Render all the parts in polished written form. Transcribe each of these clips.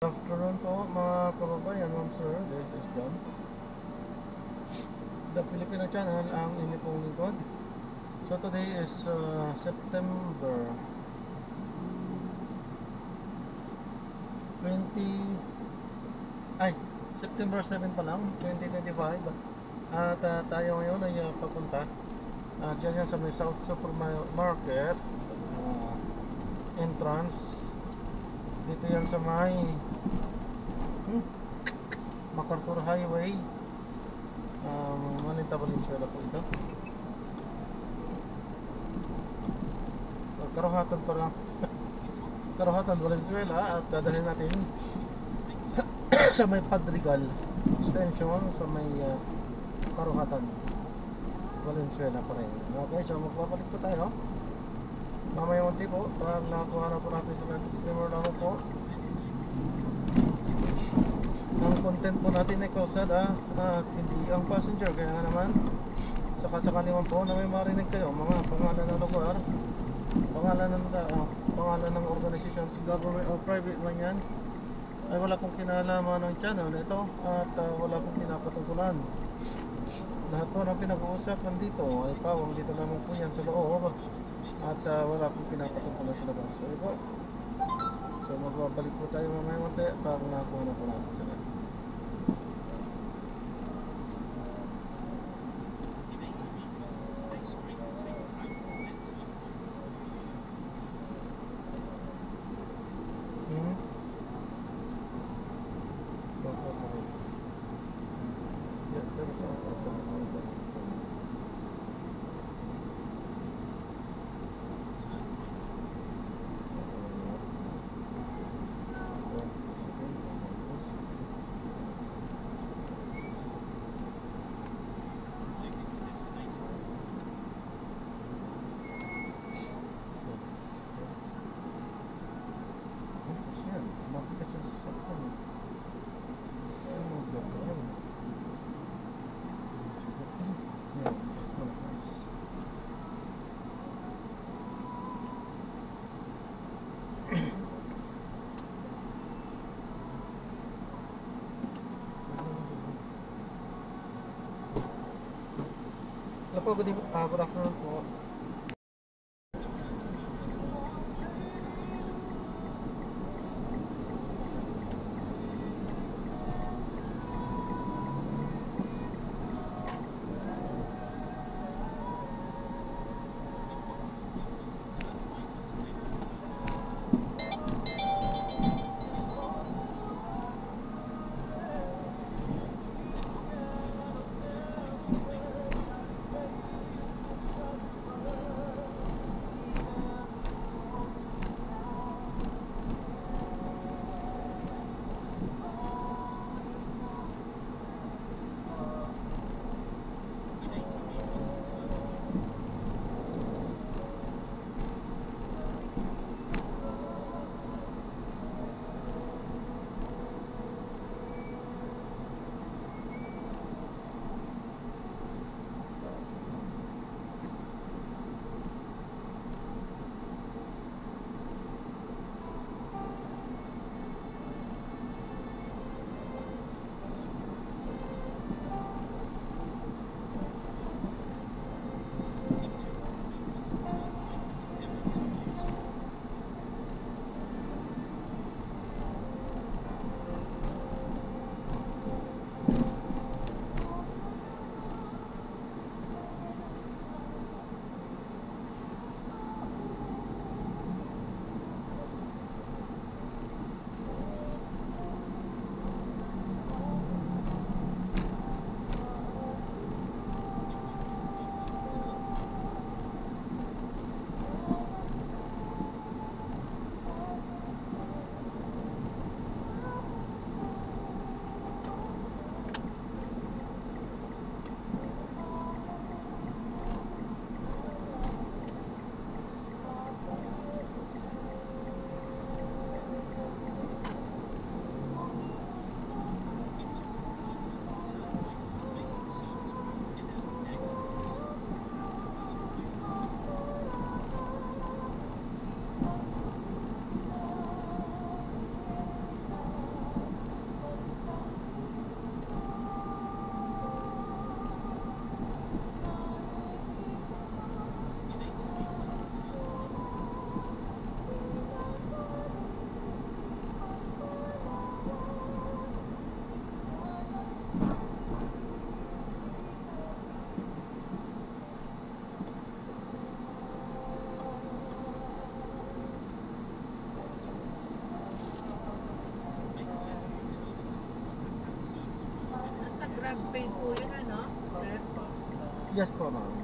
Afternoon po mga kababayan, ma'am sir, this is John, the Filipino channel, ang inyong pong lingkod. So today is September 20 September 7 pa lang, 2025. At tayo ngayon ay papunta dyan yan sa may South Supermarket entrance. Dito yan sa may MacArthur Highway, Maninta, Valenzuela po ito. Karuhatan pa lang. Karuhatan, Valenzuela. At dadalhin natin sa may Padrigal extension sa may Karuhatan, Valenzuela pa rin. Okay, so magbabalik po tayo mamaya unti po pag nakuha na po natin sila disclaimer na po. Ang content po natin ay kalsada at hindi ang passenger. Kaya nga naman sakasakali man po na may marinig kayo mga pangalan ng lugar, pangalan ng organisasyon, si government or private man yan, ay wala pong kinalaman ng channel na ito at wala pong pinapatungkulan. Lahat po ng pinag-uusapan dito ay pawang dito lamang po yan sa loob at wala pong pinapatungkulan sa labas. So po, so magbabalik po tayo mamaya mati pag nakuha na po natin sila. Hello po, good afternoon po. Self-paid po yun, ano? Sir? Yes po, ma'am.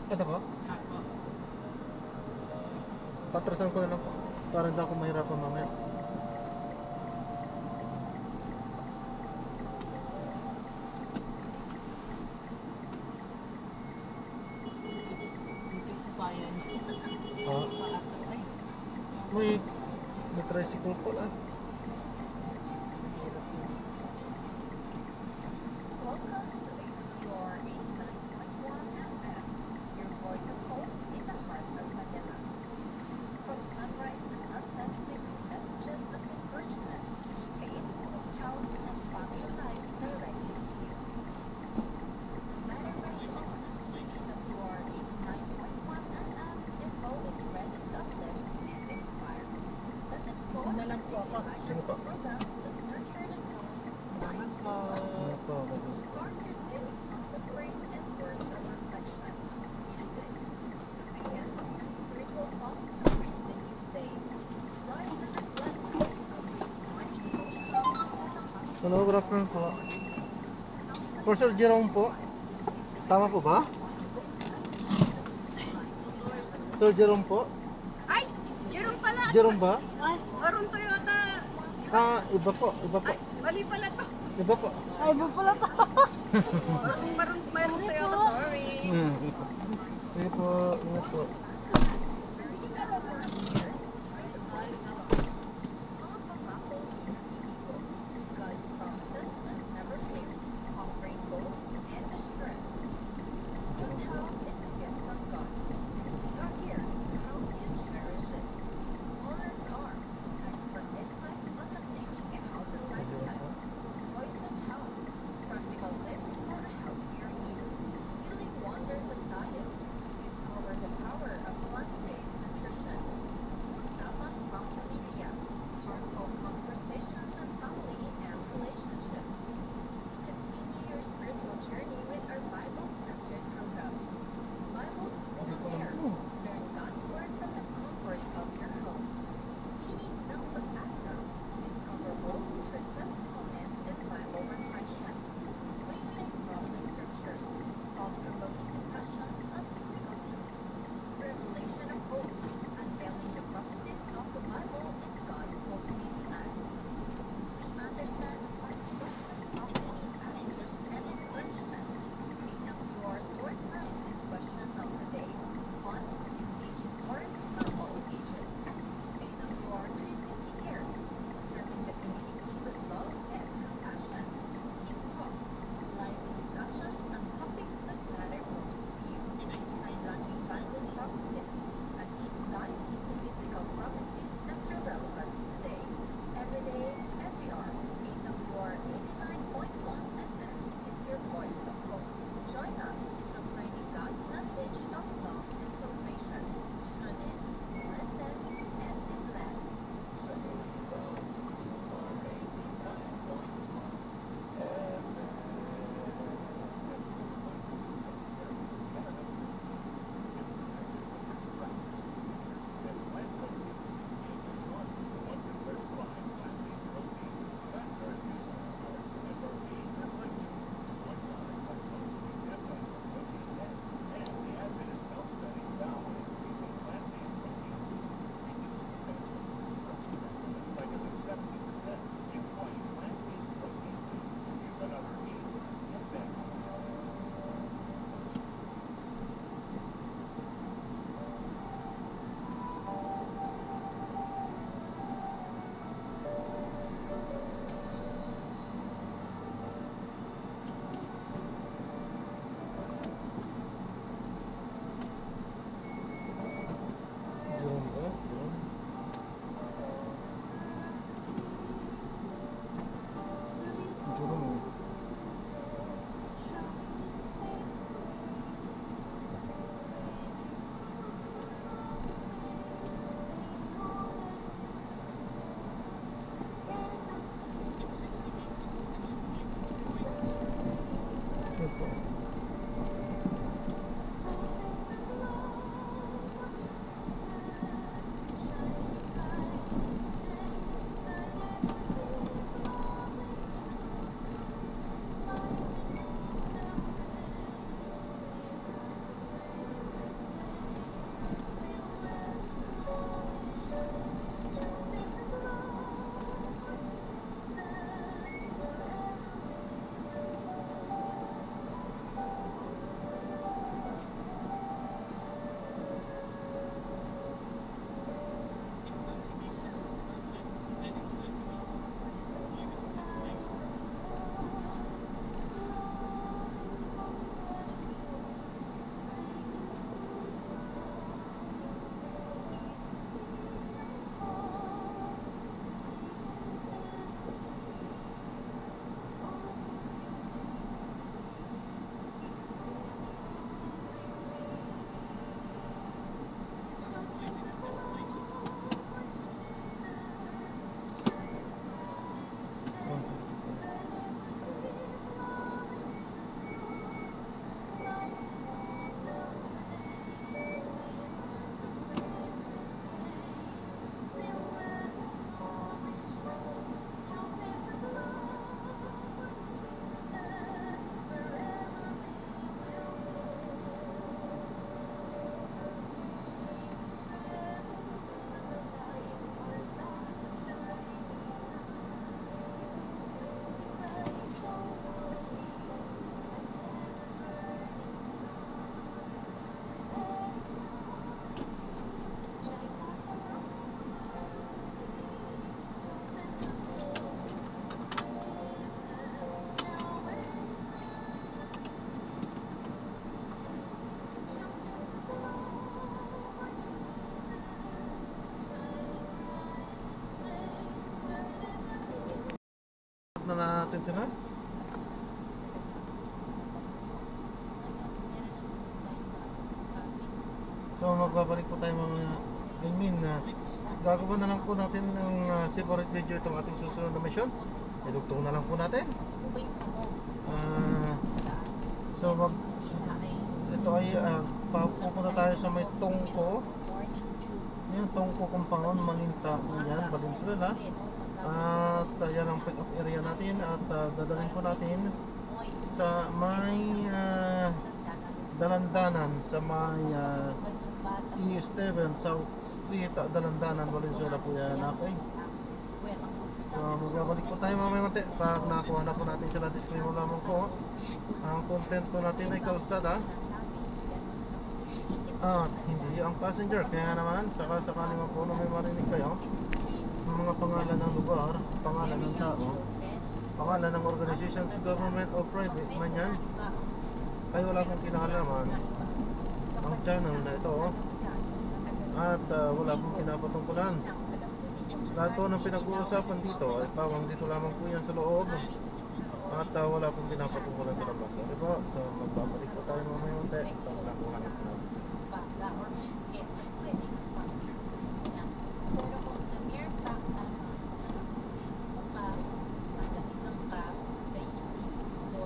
Ito po? Ako. Patrasan ko na lang po. Para hindi ako mahirapan mamaya. Hindi ko kaya niya. Ah, Ay, may tricycle po lang. hirap yun. Welcome to AWR 89.1 FM, your voice of hope in the heart of Manila. From sunrise to sunset, we bring messages of encouragement, faith, health, and family life directly to you. No matter where you are, AWR 89.1 FM is always ready to uplift and inspire. Let's explore Ito na lang po ako. Sige po. programs that nurture the soul, mind, Salamat po. Ano po? Start your day with songs of praise and words of reflection, music, soothing hymns, and spiritual songs to greet the new day. Rise and reflect on this morning devotional. Hello, good afternoon po. For Sir Jerome po. Tama po ba? Sir Jerome po? Ay! Jerome pala! Jerome ba? Ay! Maroon Toyota! Ah, iba po. Iba po. Ay! Mali pala to! Iba po. Ay! Ba pala to! Maroon Toyota, sorry! Sige po. Ingat po. God's promises that never fail, offering hope and assurance. Good health is a gift from God. We are here to help you cherish it. Wellness Arm, expert insights on maintaining a healthy lifestyle. Voice of Health, practical tips for a healthier you. Healing wonders of diet. Discover the power of plant-based nutrition. natin sila. So magbabalik po tayo mamaya. Gagawa na lang po natin ng separate video itong ating susunod na mission. Idugtong na lang po natin. So ito ay pupunta tayo sa may Tongko. Yung Tongko Kumpangon, Maninta po yan, Valenzuela. At yan ang pick up area natin. At dadalhin po natin sa may Dalandanan, sa may E. Steven South Street, Dalandanan, Valenzuela po yan. Okay. So magbabalik po tayo mamaya konti. Pag nakuha na po natin sila, disclaimer mo lamang po. Ang content po natin ay kalsada at hindi ang passenger. Kaya naman, sakali mo po na may marinig kayo ng mga pangalan ng lugar, pangalan ng tao, pangalan ng organizations, government or private man yan, ay wala pong kinalaman ang channel na ito at wala pong kinapatungkulan. Lahat po ng pinag-uusapan dito ay pawang dito lamang po yan sa loob at wala pong pinapatungkulan sa labas. Okay po? So magbabalik po tayo mamaya unti. Ito wala po hanap po natin. Pero kung the mere fact na mukha, malamigang ka, ay hindi ito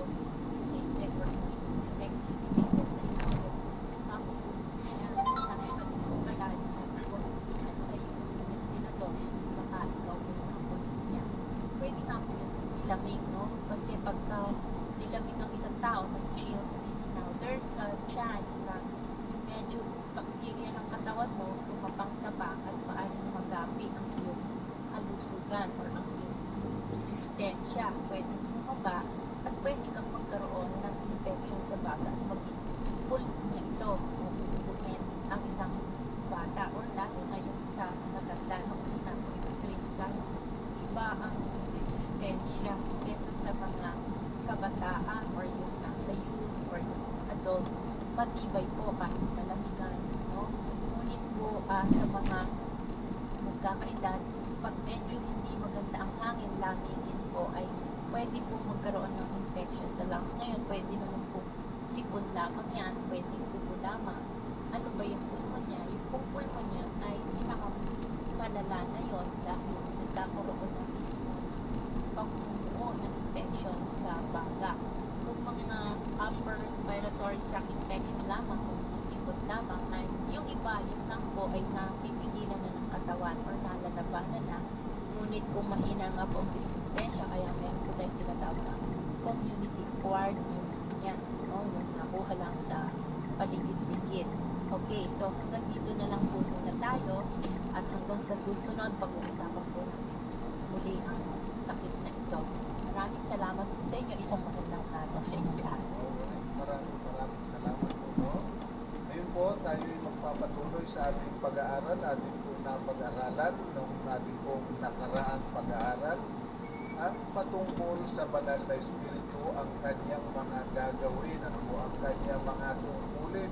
related or hindi directly related sa ikaw, ako kaya sabi ko kung malayo na huwag ilan sa iyo na to, baka ikaw ay nakapot niya. Pwede nga po yung nilamig, no? Kasi pagka nilamig ang isang tao, nag-chill sa titinaw, there's a chance na medyo bakterya ng katawan mo, tumapang ka ba at maaaring magapi ang iyong kalusugan or ang iyong resistensya. Pwede bumaba at pwede kang magkaroon ng infection sa baga at mag-pull niya ito o bubuhin ang isang bata or lalo na yung isa sa matanda ng una o extremes dahil iba ang resistensya kesa sa mga kabataan or yung nasa youth or yung adult. Matibay po kahit malamigan, no? Ngunit po sa mga magkakaedad, pag medyo hindi maganda ang hangin, lamigin po ay pwede po magkaroon ng infection sa lungs. Ngayon, pwede naman po sipon lamang yan, pwede ubo lamang. Ano ba yung pulmon niya? Yung pulmon niya ay pinakamalala na yun dahil nagkakaroon ng mismo pagbuo ng infection sa baga. Kung mga upper respiratory tract infection lamang o sipon lamang ay yung iba, yung lang po ay napipigilan na ng katawan or nalalabanan na. Ngunit kung mahina nga po ang resistensya, kaya meron po tayong tinatawag na community acquired pneumonia, no? Yung nakuha lang sa paligid-ligid. Okay, so hanggang dito na lang po muna tayo at hanggang sa susunod pag-uusapan po natin muli ang sakit na ito. Maraming salamat po sa inyo. Isang magandang araw sa inyo lahat. Maraming salamat po, no? Ngayon po, tayo ay magpapatuloy sa ating pag-aaral, ating pong napag-aralan nung ating pong nakaraang pag-aaral ang patungkol sa banal na espiritu, ang kanyang mga gagawin, ano po ang kanyang mga tungkulin,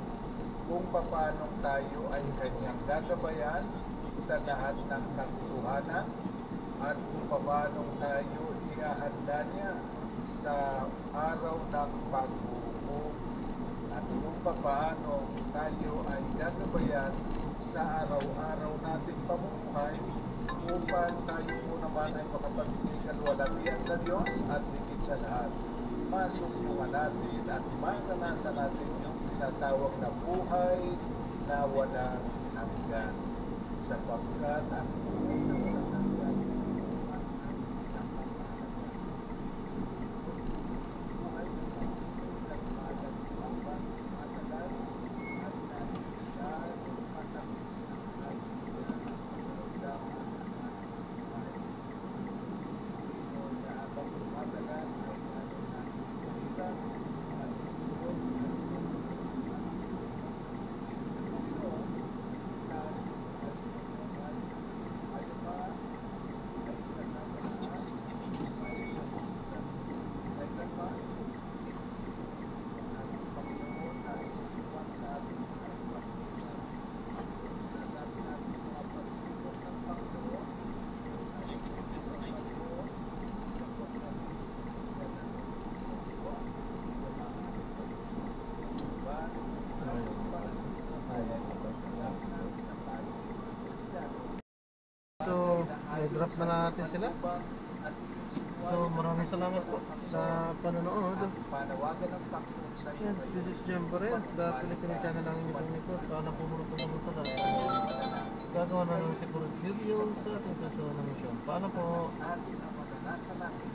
kung paano tayo ay kanyang gagabayan sa lahat ng katotohanan, at kung paano tayo ihahanda niya sa araw ng paghuhukom, at kung paano tayo ay gagabayan sa araw-araw nating pamumuhay upang tayo po naman ay makapagbigay kalwalhatian sa Diyos at higit sa lahat masumpungan natin at maranasan natin yung tinatawag na buhay na walang hanggan, sapagkat ang buhay na walang hanggan I-drop na natin sila. So maraming salamat po sa panonood. Ang panawagan ng Panginoon sa iyo Yan, this is Jem Borel, the Filipino channel lang inyong lingkod. Paalam po muna po sa mga tagal. Gagawa na ng siguro video sa ating susunod na mission. Paalam po. Ating Ama na nasa langit,